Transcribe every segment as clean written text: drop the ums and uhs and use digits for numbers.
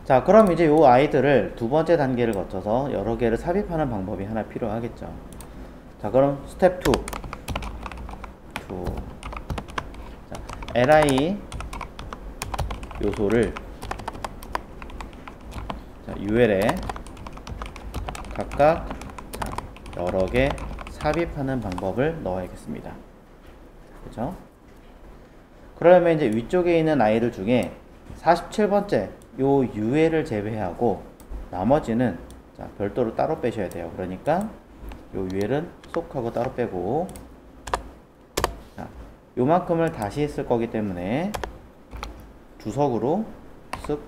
자, 그럼 이제 요 아이들을 두 번째 단계를 거쳐서 여러 개를 삽입하는 방법이 하나 필요하겠죠. 자, 그럼 스텝 2. 자, li 요소를 자, ul에 각각 자, 여러 개 삽입하는 방법을 넣어야겠습니다. 그죠? 그러면 이제 위쪽에 있는 아이들 중에 47번째 요 UL을 제외하고 나머지는 자, 별도로 따로 빼셔야 돼요. 그러니까 요 UL은 쏙하고 따로 빼고 자, 요만큼을 다시 쓸 거기 때문에 주석으로 쓱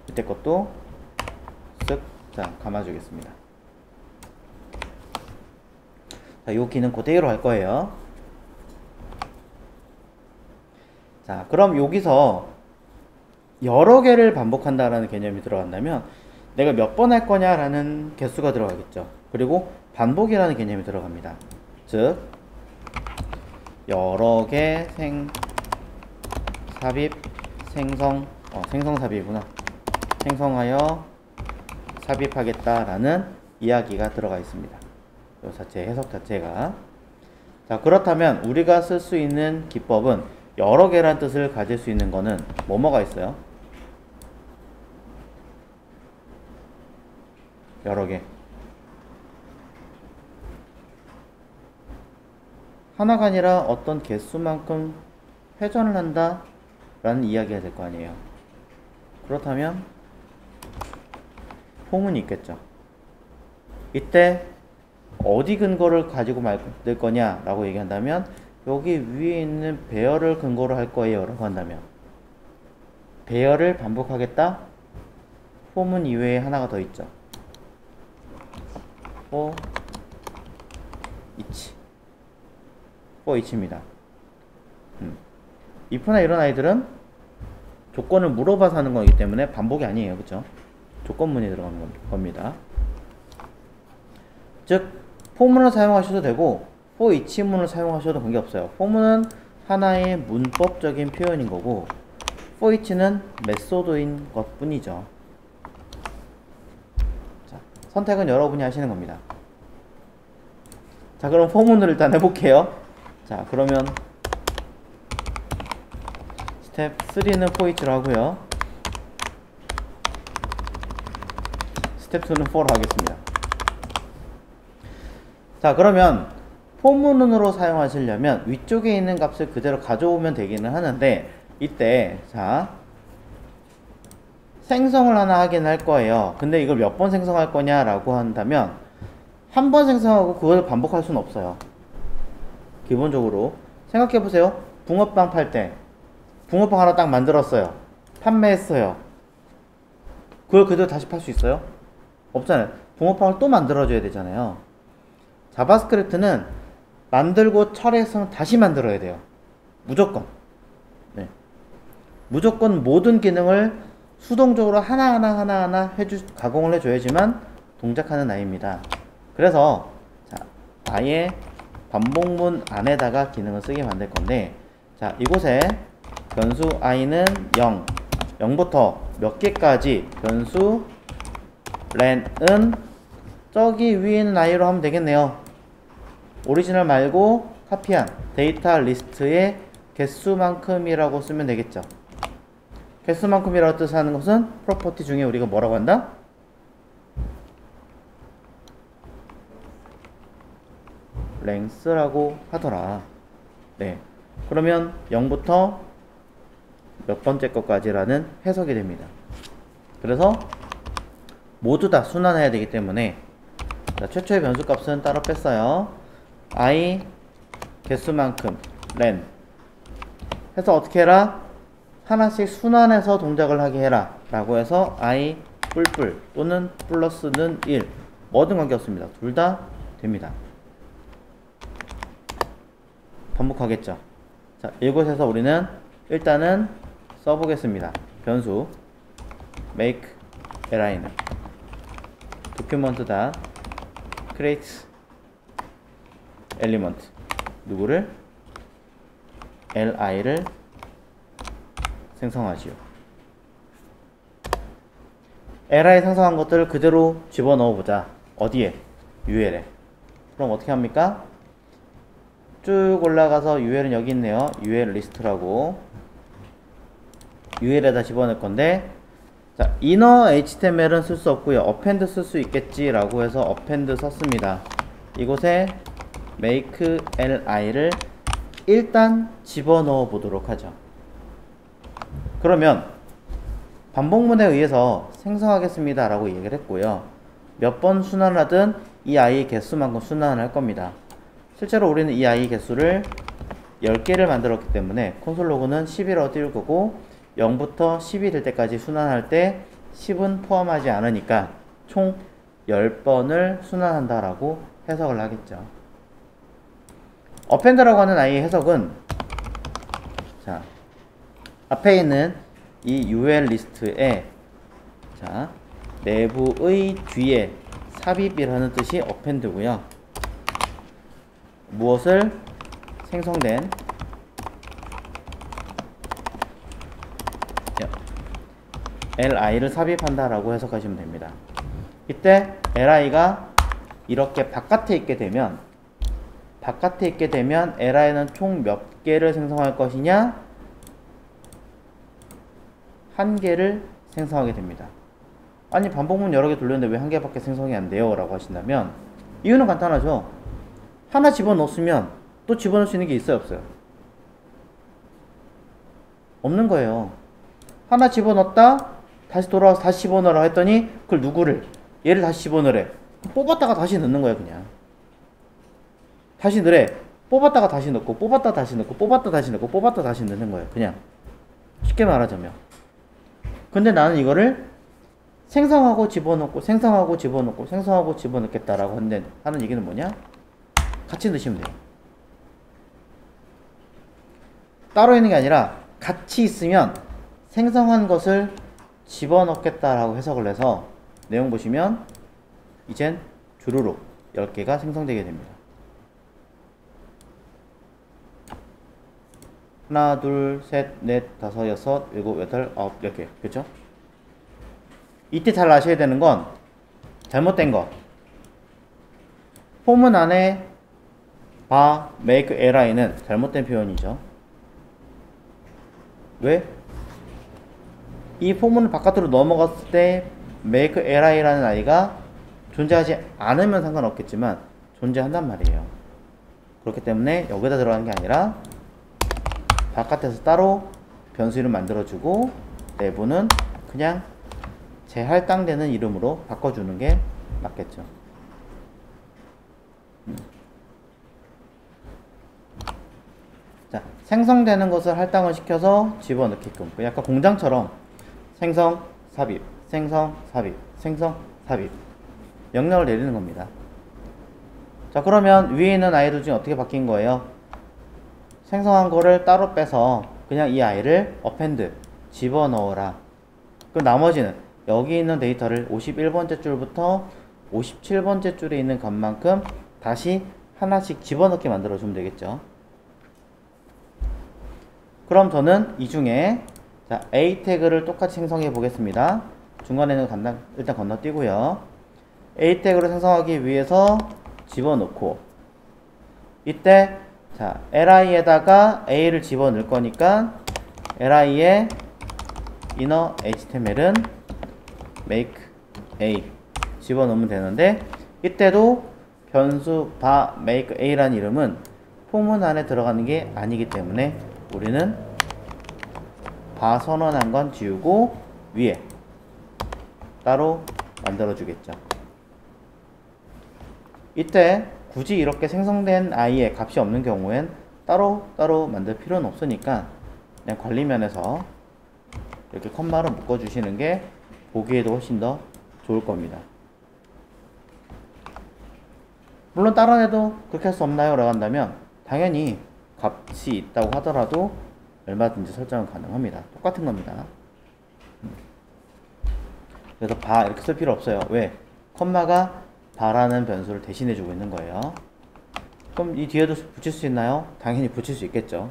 이때 것도 쓱 자, 감아주겠습니다. 자, 요 기능 그대로 할 거예요. 자, 그럼 여기서 여러 개를 반복한다라는 개념이 들어간다면 내가 몇 번 할 거냐라는 개수가 들어가겠죠. 그리고 반복이라는 개념이 들어갑니다. 즉 여러 개 삽입 생성삽입이구나. 생성하여 삽입하겠다라는 이야기가 들어가 있습니다. 이 자체 해석 자체가. 자, 그렇다면 우리가 쓸 수 있는 기법은 여러 개란 뜻을 가질 수 있는 거는 뭐가 있어요? 여러 개. 하나가 아니라 어떤 개수만큼 회전을 한다 라는 이야기가 될 거 아니에요. 그렇다면 포문이 있겠죠. 이때 어디 근거를 가지고 만들 거냐 라고 얘기한다면 여기 위에 있는 배열을 근거로 할 거예요 라고 한다면 배열을 반복하겠다? 포문 이외에 하나가 더 있죠. for each입니다. if나 이런 아이들은 조건을 물어봐서 하는 거기 때문에 반복이 아니에요. 그쵸? 조건문이 들어가는 겁니다. 즉 포문을 사용하셔도 되고 for each문을 사용하셔도 관계없어요. 포문은 하나의 문법적인 표현인 거고 for each는 메소드인 것 뿐이죠. 자, 선택은 여러분이 하시는 겁니다. 자, 그럼 포문을 일단 해볼게요. 자, 그러면 스텝 3는 for each로 하고요. 스텝 2는 for로 하겠습니다. 자, 그러면 포문으로 사용하시려면 위쪽에 있는 값을 그대로 가져오면 되기는 하는데 이때 자 생성을 하나 하긴 할 거예요. 근데 이걸 몇 번 생성할 거냐 라고 한다면 한 번 생성하고 그걸 반복할 수는 없어요. 기본적으로 생각해 보세요. 붕어빵 팔 때 붕어빵 하나 딱 만들었어요. 판매했어요. 그걸 그대로 다시 팔 수 있어요? 없잖아요. 붕어빵을 또 만들어줘야 되잖아요. 자바스크립트는 만들고 철회해서 다시 만들어야 돼요. 무조건. 네. 무조건 모든 기능을 수동적으로 하나하나 가공을 해줘야지만 동작하는 아이입니다. 그래서 자, 아예 반복문 안에다가 기능을 쓰게 만들 건데 자, 이곳에 변수 i는 0, 0부터 몇 개까지 변수 len은 저기 위에 있는 i로 하면 되겠네요. 오리지널 말고 카피한 데이터 리스트의 개수만큼이라고 쓰면 되겠죠. 개수만큼이라고 뜻하는 것은 프로퍼티 중에 우리가 뭐라고 한다? length라고 하더라. 네. 그러면 0부터 몇 번째 것까지라는 해석이 됩니다. 그래서 모두 다 순환해야 되기 때문에 자, 최초의 변수 값은 따로 뺐어요. i 개수만큼 len 해서 어떻게 해라? 하나씩 순환해서 동작을 하게 해라 라고 해서 i 뿔뿔 또는 플러스는 1 뭐든 관계없습니다. 둘 다 됩니다. 반복하겠죠. 자, 이곳에서 우리는 일단은 써보겠습니다. 변수 make align document create element 누구를? li를 생성하지요. li 생성한 것들을 그대로 집어넣어 보자. 어디에? ul에. 그럼 어떻게 합니까? 쭉 올라가서 ul은 여기 있네요. ul 리스트라고 ul에다 집어넣을 건데, 자, inner html은 쓸 수 없고요. append 쓸 수 있겠지 라고 해서 append 썼습니다. 이곳에 make li를 일단 집어넣어 보도록 하죠. 그러면 반복문에 의해서 생성하겠습니다 라고 얘기를 했고요. 몇 번 순환하든 이 아이의 개수만큼 순환을 할 겁니다. 실제로 우리는 이 아이의 개수를 10개를 만들었기 때문에 콘솔 로그는 10이라고 띄울 거고, 0부터 10이 될 때까지 순환할 때 10은 포함하지 않으니까 총 10번을 순환한다 라고 해석을 하겠죠. append라고 하는 아이의 해석은, 자, 앞에 있는 이 ul 리스트에, 자, 내부의 뒤에 삽입이라는 뜻이 append고요. 무엇을? 생성된 li를 삽입한다 라고 해석하시면 됩니다. 이때 li가 이렇게 바깥에 있게 되면 li는 총 몇 개를 생성할 것이냐? 한 개를 생성하게 됩니다. 아니, 반복문 여러 개 돌렸는데 왜 한 개밖에 생성이 안 돼요? 라고 하신다면, 이유는 간단하죠. 하나 집어넣었으면 또 집어넣을 수 있는 게 있어요, 없어요? 없는 거예요. 하나 집어넣었다, 다시 돌아와서 다시 집어넣으라 했더니, 그걸 누구를? 얘를 다시 집어넣으래. 뽑았다가 다시 넣는 거예요, 그냥. 다시 넣으래. 뽑았다가 다시 넣고, 뽑았다 다시 넣고, 뽑았다 다시 넣고, 뽑았다 다시 넣는 거예요, 그냥. 쉽게 말하자면. 근데 나는 이거를 생성하고 집어넣고, 생성하고 집어넣고, 생성하고 집어넣겠다라고 하는 얘기는 뭐냐? 같이 넣으시면 돼요. 따로 있는 게 아니라 같이 있으면 생성한 것을 집어넣겠다라고 해석을 해서 내용 보시면 이젠 주르륵 10개가 생성되게 됩니다. 하나, 둘, 셋, 넷, 다섯, 여섯, 일곱, 여덟, 아홉, 10개. 그렇죠? 이때 잘 아셔야 되는 건 잘못된 거. 포문 안에 바, make, li는 잘못된 표현이죠. 왜? 이 포문을 바깥으로 넘어갔을 때 make, li라는 아이가 존재하지 않으면 상관없겠지만 존재한단 말이에요. 그렇기 때문에 여기다 들어가는 게 아니라 바깥에서 따로 변수 이름 만들어주고 내부는 그냥 재할당되는 이름으로 바꿔주는 게 맞겠죠. 자, 생성되는 것을 할당을 시켜서 집어넣게끔, 약간 공장처럼 생성, 삽입, 생성, 삽입, 생성, 삽입 명령을 내리는 겁니다. 자, 그러면 위에 있는 아이들 중에 어떻게 바뀐 거예요? 생성한 거를 따로 빼서 그냥 이 아이를 append, 집어넣어라. 그럼 나머지는 여기 있는 데이터를 51번째 줄부터 57번째 줄에 있는 값만큼 다시 하나씩 집어넣게 만들어주면 되겠죠. 그럼 저는 이 중에, 자, A 태그를 똑같이 생성해 보겠습니다. 중간에는 일단 건너뛰고요. A 태그를 생성하기 위해서 집어넣고, 이때 자, li에다가 a를 집어넣을 거니까 li의 inner html은 make a 집어넣으면 되는데, 이때도 변수 바 make a라는 이름은 포문 안에 들어가는 게 아니기 때문에 우리는 바 선언한 건 지우고 위에 따로 만들어 주겠죠. 이때 굳이 이렇게 생성된 i의 값이 없는 경우엔 따로 만들 필요는 없으니까 그냥 관리면에서 이렇게 컴마를 묶어 주시는 게 보기에도 훨씬 더 좋을 겁니다. 물론 다른 애도 그렇게 할 수 없나요? 라고 한다면 당연히 값이 있다고 하더라도 얼마든지 설정은 가능합니다. 똑같은 겁니다. 그래서 바 이렇게 쓸 필요 없어요. 왜? 컴마가 바라는 변수를 대신해 주고 있는 거예요. 그럼 이 뒤에도 붙일 수 있나요? 당연히 붙일 수 있겠죠.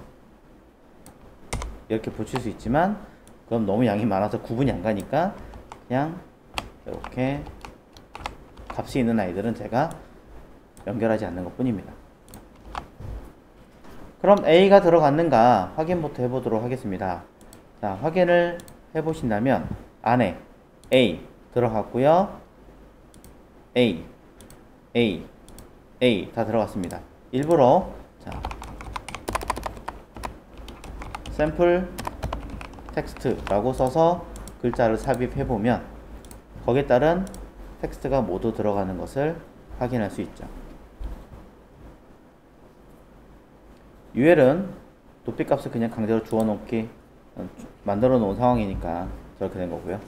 이렇게 붙일 수 있지만 그럼 너무 양이 많아서 구분이 안 가니까 그냥 이렇게 값이 있는 아이들은 제가 연결하지 않는 것 뿐입니다. 그럼 A가 들어갔는가 확인부터 해보도록 하겠습니다. 자, 확인을 해보신다면 안에 A 들어갔고요. A 다 들어갔습니다. 일부러 자, 샘플 텍스트라고 써서 글자를 삽입해보면 거기에 따른 텍스트가 모두 들어가는 것을 확인할 수 있죠. UL은 높이값을 그냥 강제로 주어놓기 만들어 놓은 상황이니까 저렇게 된 거고요.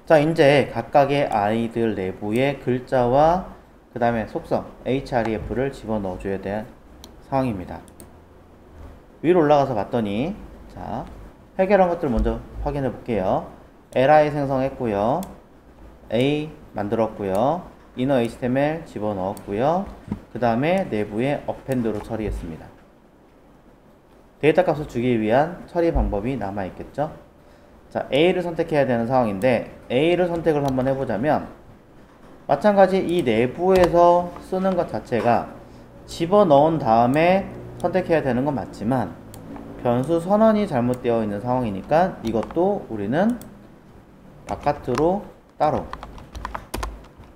자, 이제 각각의 아이들 내부의 글자와 그 다음에 속성 href를 집어넣어 줘야 될 상황입니다. 위로 올라가서 봤더니 자, 해결한 것들 먼저 확인해 볼게요. li 생성했고요. a 만들었고요. inner html 집어넣었고요. 그 다음에 내부에 append로 처리했습니다. 데이터 값을 주기 위한 처리 방법이 남아있겠죠. 자, A를 선택해야 되는 상황인데 A를 선택을 한번 해보자면 마찬가지 이 내부에서 쓰는 것 자체가 집어넣은 다음에 선택해야 되는 건 맞지만 변수 선언이 잘못되어 있는 상황이니까 이것도 우리는 바깥으로 따로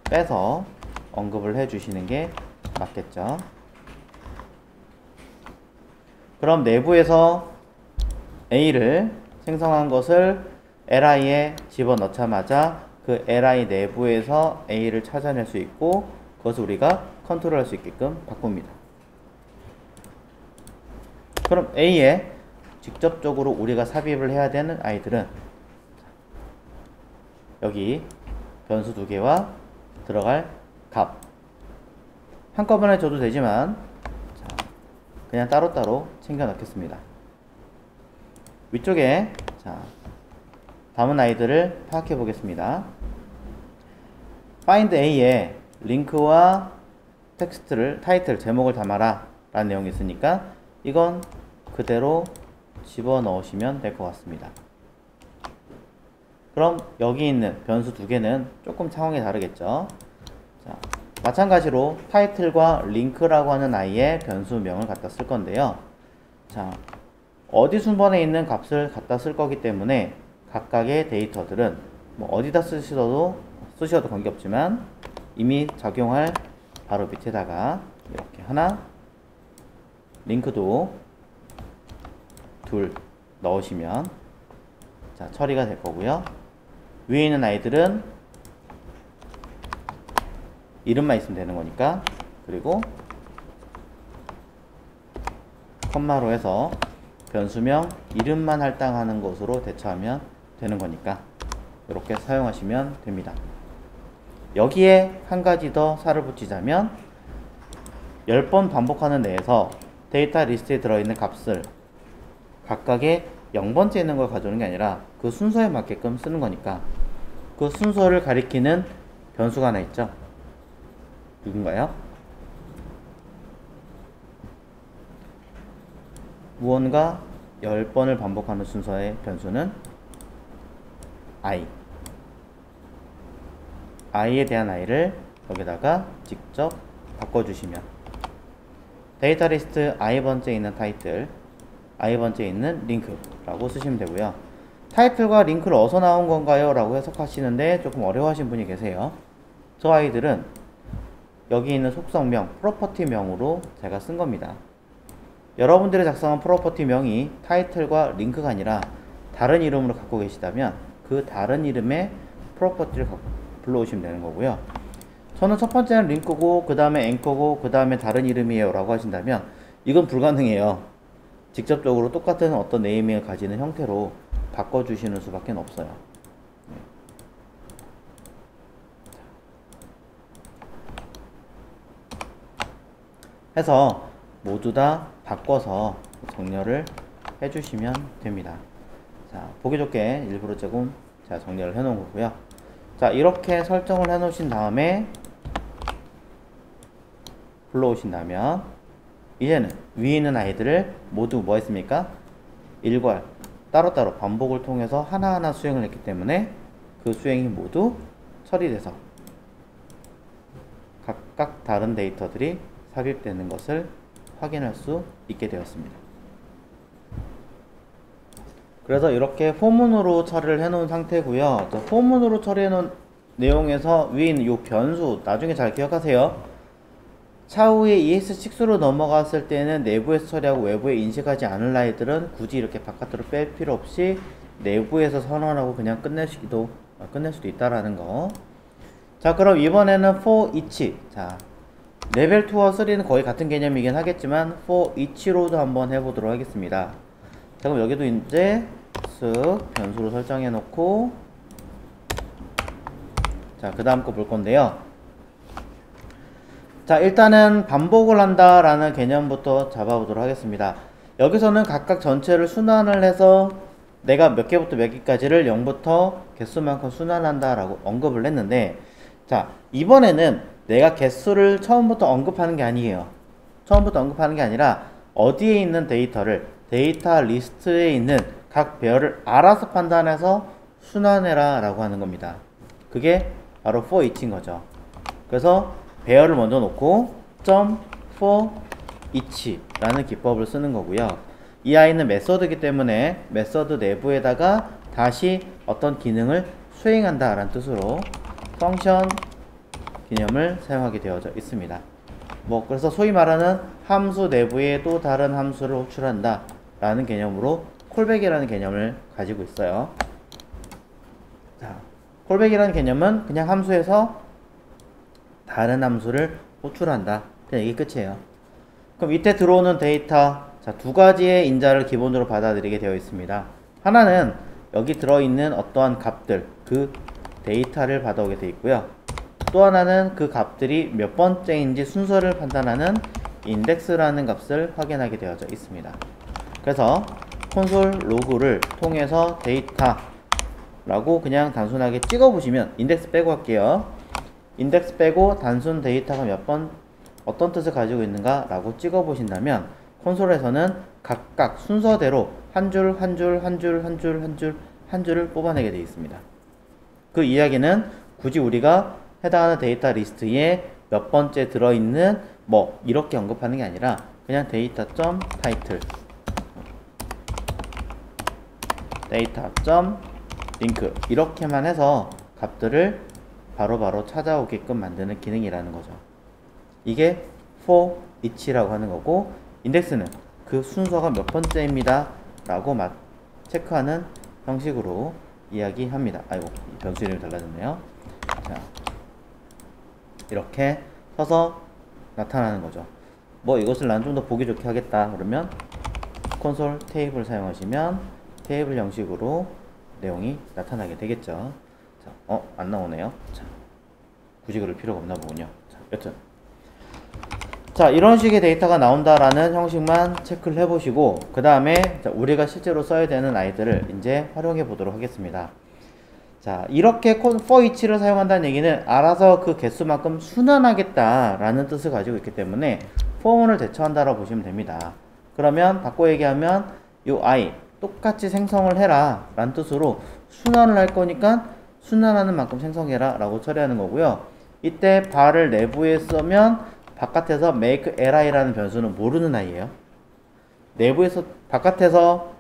빼서 언급을 해주시는 게 맞겠죠. 그럼 내부에서 A를 생성한 것을 li에 집어넣자마자 그 li 내부에서 A를 찾아낼 수 있고 그것을 우리가 컨트롤할 수 있게끔 바꿉니다. 그럼 A에 직접적으로 우리가 삽입을 해야 되는 아이들은 여기 변수 두 개와 들어갈 값 한꺼번에 줘도 되지만 자, 그냥 따로따로 챙겨 넣겠습니다. 위쪽에 자, 담은 아이들을 파악해 보겠습니다. find A에 링크와 텍스트를 타이틀 제목을 담아라 라는 내용이 있으니까 이건 그대로 집어넣으시면 될 것 같습니다. 그럼 여기 있는 변수 두 개는 조금 상황이 다르겠죠. 자, 마찬가지로 타이틀과 링크라고 하는 아이의 변수명을 갖다 쓸 건데요. 자, 어디 순번에 있는 값을 갖다 쓸 거기 때문에 각각의 데이터들은 뭐 어디다 쓰셔도 관계없지만 이미 적용할 바로 밑에다가 이렇게 하나 링크도 둘 넣으시면 자, 처리가 될 거고요. 위에 있는 아이들은 이름만 있으면 되는 거니까 그리고 컴마로 해서 변수명 이름만 할당하는 것으로 대처하면 되는 거니까 이렇게 사용하시면 됩니다. 여기에 한 가지 더 살을 붙이자면 10번 반복하는 내에서 데이터 리스트에 들어있는 값을 각각의 0번째 있는 걸 가져오는 게 아니라 그 순서에 맞게끔 쓰는 거니까 그 순서를 가리키는 변수가 하나 있죠. 누군가요? 무언가 10번을 반복하는 순서의 변수는 i에 대한 i를 여기다가 직접 바꿔주시면 데이터 리스트 i번째에 있는 타이틀 i번째에 있는 링크라고 쓰시면 되고요. 타이틀과 링크를 어디서 나온 건가요? 라고 해석하시는데 조금 어려워하신 분이 계세요. 저 아이들은 여기 있는 속성명, 프로퍼티명으로 제가 쓴 겁니다. 여러분들이 작성한 프로퍼티명이 타이틀과 링크가 아니라 다른 이름으로 갖고 계시다면 그 다른 이름의 프로퍼티를 불러오시면 되는 거고요. 저는 첫 번째는 링크고 그 다음에 앵커고 그 다음에 다른 이름이에요 라고 하신다면 이건 불가능해요. 직접적으로 똑같은 어떤 네이밍을 가지는 형태로 바꿔주시는 수밖에 없어요. 해서 모두 다 바꿔서 정렬을 해주시면 됩니다. 자, 보기 좋게 일부러 조금 제가 정렬을 해 놓은 거고요. 자, 이렇게 설정을 해 놓으신 다음에 불러오신다면 이제는 위에 있는 아이들을 모두 뭐 했습니까? 일괄 따로따로 반복을 통해서 하나하나 수행을 했기 때문에 그 수행이 모두 처리돼서 각각 다른 데이터들이 삽입되는 것을 확인할 수 있게 되었습니다. 그래서 이렇게 포문으로 처리를 해 놓은 상태고요. 포문으로 처리해 놓은 내용에서 위에 있는 이 변수 나중에 잘 기억하세요. 차후에 ES6로 넘어갔을 때는 내부에서 처리하고 외부에 인식하지 않을 아이들은 굳이 이렇게 바깥으로 뺄 필요 없이 내부에서 선언하고 그냥 끝낼 수도 있다라는 거. 자, 그럼 이번에는 for each. 자, 레벨 2와 3는 거의 같은 개념이긴 하겠지만 for each로도 한번 해보도록 하겠습니다. 자, 그럼 여기도 이제 쓱 변수로 설정해 놓고, 자, 그 다음 거 볼 건데요. 자, 일단은 반복을 한다라는 개념부터 잡아보도록 하겠습니다. 여기서는 각각 전체를 순환을 해서 내가 몇 개부터 몇 개까지를 0부터 개수만큼 순환한다 라고 언급을 했는데, 자, 이번에는 내가 개수를 처음부터 언급하는 게 아니에요. 처음부터 언급하는 게 아니라 어디에 있는 데이터를 데이터 리스트에 있는 각 배열을 알아서 판단해서 순환해라 라고 하는 겁니다. 그게 바로 for each인 거죠. 그래서 배열을 먼저 놓고 for each 라는 기법을 쓰는 거고요. 이 아이는 메서드이기 때문에 메서드 내부에다가 다시 어떤 기능을 수행한다 라는 뜻으로 펑션 개념을 사용하게 되어져 있습니다. 그래서 소위 말하는 함수 내부에 또 다른 함수를 호출한다 라는 개념으로 콜백이라는 개념을 가지고 있어요. 자, 콜백이라는 개념은 그냥 함수에서 다른 함수를 호출한다. 그냥 이게 끝이에요. 그럼 이때 들어오는 데이터, 자, 두 가지의 인자를 기본적으로 받아들이게 되어 있습니다. 하나는 여기 들어있는 어떠한 값들, 그 데이터를 받아오게 되어 있고요. 또 하나는 그 값들이 몇 번째인지 순서를 판단하는 인덱스라는 값을 확인하게 되어져 있습니다. 그래서 콘솔 로그를 통해서 데이터라고 그냥 단순하게 찍어보시면, 인덱스 빼고 할게요. 인덱스 빼고 단순 데이터가 몇 번 어떤 뜻을 가지고 있는가 라고 찍어보신다면 콘솔에서는 각각 순서대로 한 줄 한 줄 한 줄 한 줄 한 줄 한 줄을 뽑아내게 되어 있습니다. 그 이야기는 굳이 우리가 해당하는 데이터 리스트에 몇 번째 들어있는 이렇게 언급하는 게 아니라 그냥 데이터.타이틀 데이터.링크 이렇게만 해서 값들을 바로바로 찾아오게끔 만드는 기능이라는 거죠. 이게 for each라고 하는 거고, 인덱스는 그 순서가 몇 번째입니다 라고 체크하는 형식으로 이야기합니다. 아이고, 변수 이름이 달라졌네요. 자, 이렇게 서서 나타나는 거죠. 이것을 난 좀 더 보기 좋게 하겠다 그러면 콘솔 테이블 사용하시면 테이블 형식으로 내용이 나타나게 되겠죠. 자, 안 나오네요. 자, 굳이 그럴 필요가 없나 보군요. 자, 여튼 자, 이런 식의 데이터가 나온다라는 형식만 체크를 해보시고, 그 다음에 우리가 실제로 써야 되는 아이들을 이제 활용해 보도록 하겠습니다. 자, 이렇게 for each를 사용한다는 얘기는 알아서 그 개수만큼 순환하겠다라는 뜻을 가지고 있기 때문에 포문을 대처한다라고 보시면 됩니다. 그러면 바꿔 얘기하면 이 i 똑같이 생성을 해라 라는 뜻으로 순환을 할 거니까 순환하는 만큼 생성해라 라고 처리하는 거고요. 이때 bar을 내부에 쓰면 바깥에서 make li라는 변수는 모르는 아이예요. 내부에서 바깥에서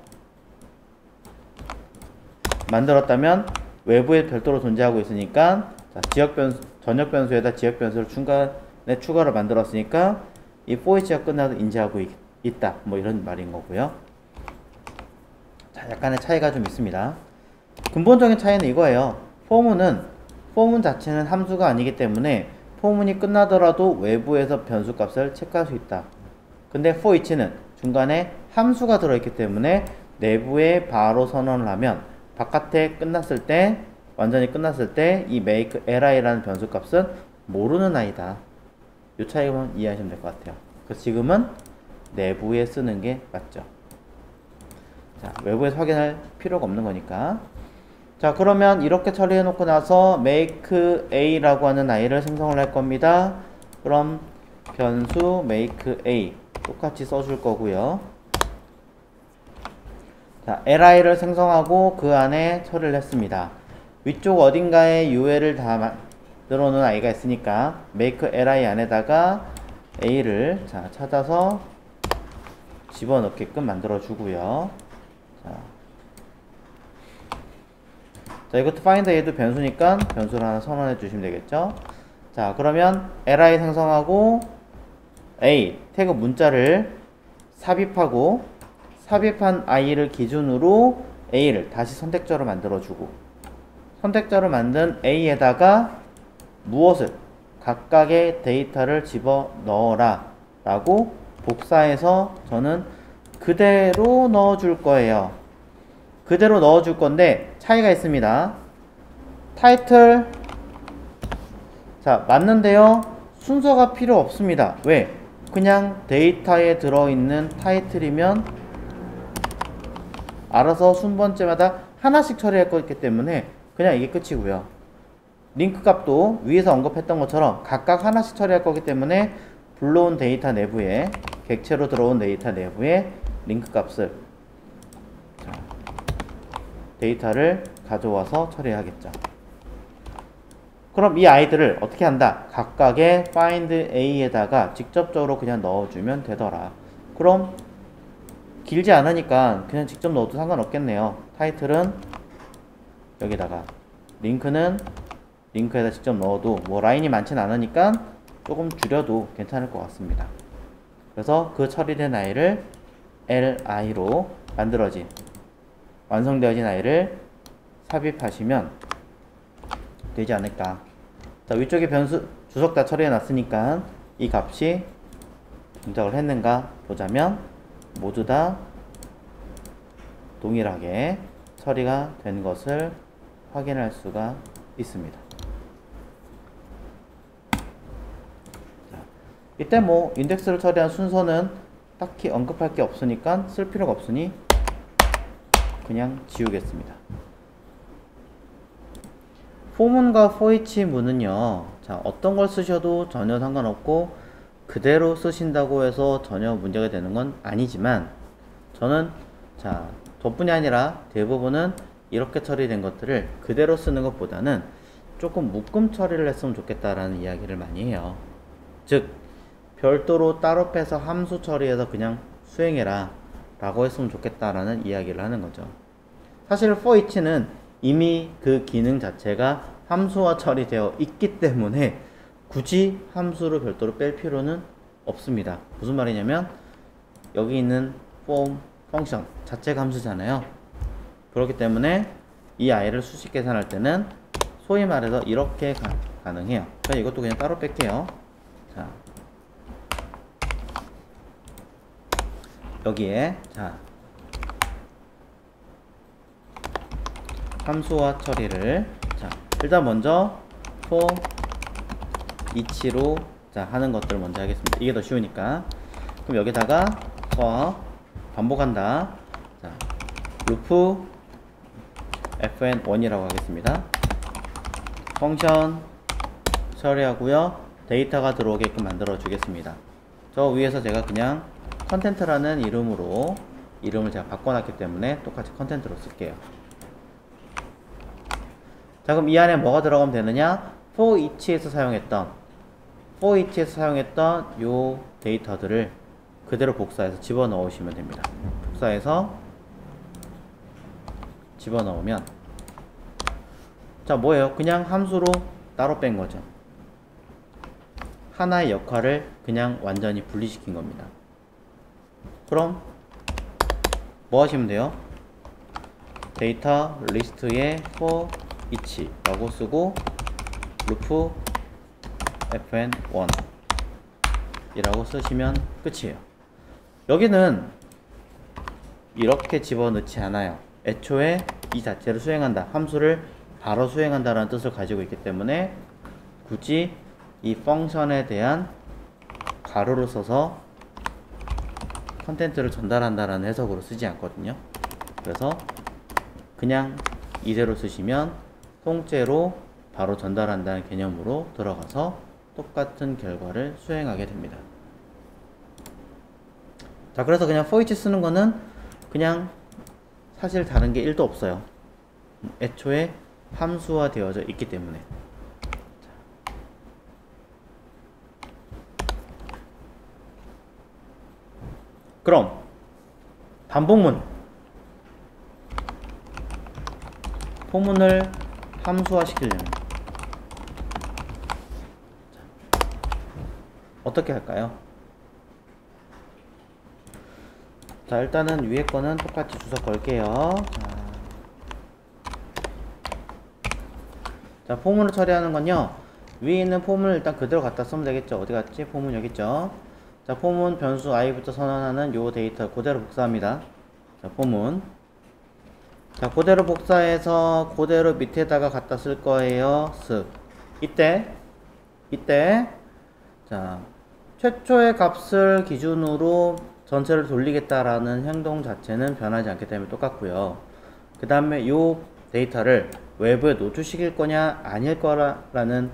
만들었다면 외부에 별도로 존재하고 있으니까, 자, 전역 변수에다 지역 변수를 중간에 추가로 만들었으니까 이 for each가 끝나도 인지하고 있다, 이런 말인 거고요. 자, 약간의 차이가 좀 있습니다. 근본적인 차이는 이거예요. 포문 자체는 함수가 아니기 때문에 포문이 끝나더라도 외부에서 변수 값을 체크할 수 있다. 근데 for each는 중간에 함수가 들어있기 때문에 내부에 바로 선언을 하면 바깥에 완전히 끝났을 때 이 make li라는 변수 값은 모르는 아이다. 이 차이만 이해하시면 될 것 같아요. 그래서 지금은 내부에 쓰는 게 맞죠. 자, 외부에서 확인할 필요가 없는 거니까. 자, 그러면 이렇게 처리해 놓고 나서 make a라고 하는 아이를 생성을 할 겁니다. 그럼 변수 make a 똑같이 써줄 거고요. 자, li를 생성하고 그 안에 처리를 했습니다. 위쪽 어딘가에 UL을 다 만들어 놓은 i가 있으니까 make li 안에다가 a를 자, 찾아서 집어넣게끔 만들어 주고요. 자, 이것도 find a도 변수니까 변수를 하나 선언해 주시면 되겠죠. 자, 그러면 li 생성하고 a 태그 문자를 삽입하고 삽입한 i를 기준으로 a를 다시 선택자로 만들어 주고 선택자로 만든 a에다가 무엇을 각각의 데이터를 집어 넣어라 라고 복사해서 저는 그대로 넣어 줄 거예요. 그대로 넣어 줄 건데 차이가 있습니다. 타이틀 자, 맞는데요. 순서가 필요 없습니다. 왜? 그냥 데이터에 들어있는 타이틀이면 알아서 순번째마다 하나씩 처리할 거기 때문에 그냥 이게 끝이고요. 링크 값도 위에서 언급했던 것처럼 각각 하나씩 처리할 거기 때문에 불러온 데이터 내부에 객체로 들어온 데이터 내부에 링크 값을 데이터를 가져와서 처리하겠죠. 그럼 이 아이들을 어떻게 한다? 각각의 find a에다가 직접적으로 그냥 넣어주면 되더라. 그럼 길지 않으니까 그냥 직접 넣어도 상관없겠네요. 타이틀은 여기다가 링크는 링크에다 직접 넣어도 뭐 라인이 많진 않으니까 조금 줄여도 괜찮을 것 같습니다. 그래서 그 처리된 아이를 li로 만들어진 완성되어진 아이를 삽입하시면 되지 않을까. 자, 위쪽에 변수 주석 다 처리해 놨으니까 이 값이 동작을 했는가 보자면 모두 다 동일하게 처리가 된 것을 확인할 수가 있습니다. 자, 이때 뭐 인덱스를 처리한 순서는 딱히 언급할 게 없으니까 쓸 필요가 없으니 그냥 지우겠습니다. 포문과 for 문은요, 자, 어떤 걸 쓰셔도 전혀 상관없고 그대로 쓰신다고 해서 전혀 문제가 되는 건 아니지만 저는 자, 저뿐이 아니라 대부분은 이렇게 처리된 것들을 그대로 쓰는 것보다는 조금 묶음 처리를 했으면 좋겠다라는 이야기를 많이 해요. 즉 별도로 따로 빼서 함수 처리해서 그냥 수행해라 라고 했으면 좋겠다라는 이야기를 하는 거죠. 사실 for each는 이미 그 기능 자체가 함수화 처리되어 있기 때문에 굳이 함수를 별도로 뺄 필요는 없습니다. 무슨 말이냐면 여기 있는 form 펑션 자체가 함수잖아요. 그렇기 때문에 이 i를 수식 계산할 때는 소위 말해서 이렇게 가능해요. 그래서 이것도 그냥 따로 뺄게요. 자, 여기에 자 함수화 처리를 자 일단 먼저 for each로 자 하는 것들을 먼저 하겠습니다. 이게 더 쉬우니까. 그럼 여기다가 for 반복한다. 자 루프 fn1이라고 하겠습니다. 펑션 처리하고요. 데이터가 들어오게끔 만들어 주겠습니다. 저 위에서 제가 그냥 컨텐트라는 이름으로 이름을 제가 바꿔놨기 때문에 똑같이 컨텐트로 쓸게요. 자, 그럼 이 안에 뭐가 들어가면 되느냐? for each에서 사용했던 요 데이터들을 그대로 복사해서 집어넣으시면 됩니다. 복사해서 집어넣으면 자, 뭐예요? 그냥 함수로 따로 뺀 거죠. 하나의 역할을 그냥 완전히 분리시킨 겁니다. 그럼 뭐 하시면 돼요? 데이터 리스트에 for each 라고 쓰고 루프 fn1 이라고 쓰시면 끝이에요. 여기는 이렇게 집어넣지 않아요. 애초에 이 자체를 수행한다, 함수를 바로 수행한다라는 뜻을 가지고 있기 때문에 굳이 이 펑션에 대한 가로를 써서 컨텐츠를 전달한다라는 해석으로 쓰지 않거든요. 그래서 그냥 이대로 쓰시면 통째로 바로 전달한다는 개념으로 들어가서 똑같은 결과를 수행하게 됩니다. 자, 그래서 그냥 for each 쓰는 거는 그냥 사실 다른 게 1도 없어요. 애초에 함수화 되어져 있기 때문에. 그럼 반복문 포문을 함수화 시키려면 어떻게 할까요? 자, 일단은 위에 거는 똑같이 주석 걸게요. 자, 포문을 처리하는 건요, 위에 있는 포문을 일단 그대로 갖다 쓰면 되겠죠. 어디 갔지? 포문 여기 있죠. 자, 포문 변수 i부터 선언하는 요 데이터 그대로 복사합니다. 자, 포문. 자, 그대로 복사해서 그대로 밑에다가 갖다 쓸 거예요. 쓱. 이때 자, 최초의 값을 기준으로 전체를 돌리겠다라는 행동 자체는 변하지 않기 때문에 똑같고요. 그 다음에 요 데이터를 외부에 노출시킬 거냐 아닐 거라는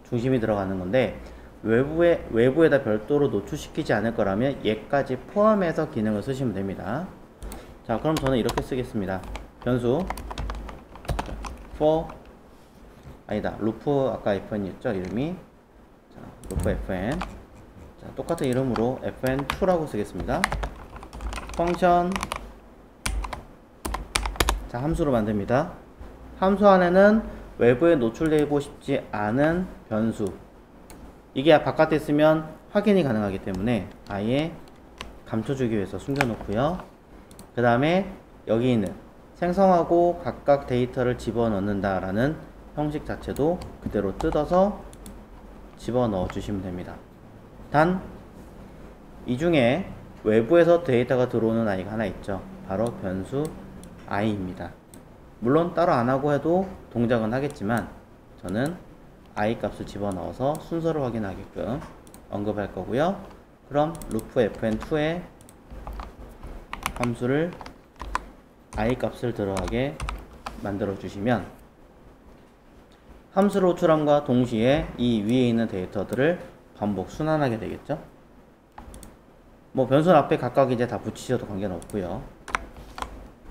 중심이 들어가는 건데, 외부에다 별도로 노출시키지 않을 거라면 얘까지 포함해서 기능을 쓰시면 됩니다. 자, 그럼 저는 이렇게 쓰겠습니다. 변수 for 아니다, 루프 아까 fn이었죠 이름이. 자, 루프 fn. 자, 똑같은 이름으로 fn2라고 쓰겠습니다. 펑션. 자, 함수로 만듭니다. 함수 안에는 외부에 노출되고 싶지 않은 변수, 이게 바깥에 있으면 확인이 가능하기 때문에 아예 감춰주기 위해서 숨겨놓고요. 그 다음에 여기 있는 생성하고 각각 데이터를 집어넣는다 라는 형식 자체도 그대로 뜯어서 집어넣어 주시면 됩니다. 단 이 중에 외부에서 데이터가 들어오는 아이가 하나 있죠. 바로 변수 i입니다. 물론 따로 안하고 해도 동작은 하겠지만 저는 i 값을 집어넣어서 순서를 확인하게끔 언급할 거고요. 그럼 루프 fn2에 함수를 i 값을 들어가게 만들어 주시면 함수를 호출함과 동시에 이 위에 있는 데이터들을 반복 순환하게 되겠죠. 뭐 변수 앞에 각각 이제 다 붙이셔도 관계는 없고요.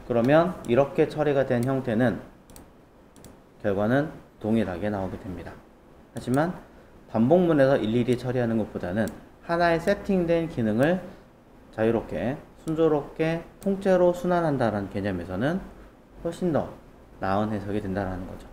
그러면 이렇게 처리가 된 형태는 결과는 동일하게 나오게 됩니다. 하지만 반복문에서 일일이 처리하는 것보다는 하나의 세팅된 기능을 자유롭게 순조롭게 통째로 순환한다는 개념에서는 훨씬 더 나은 해석이 된다는 거죠.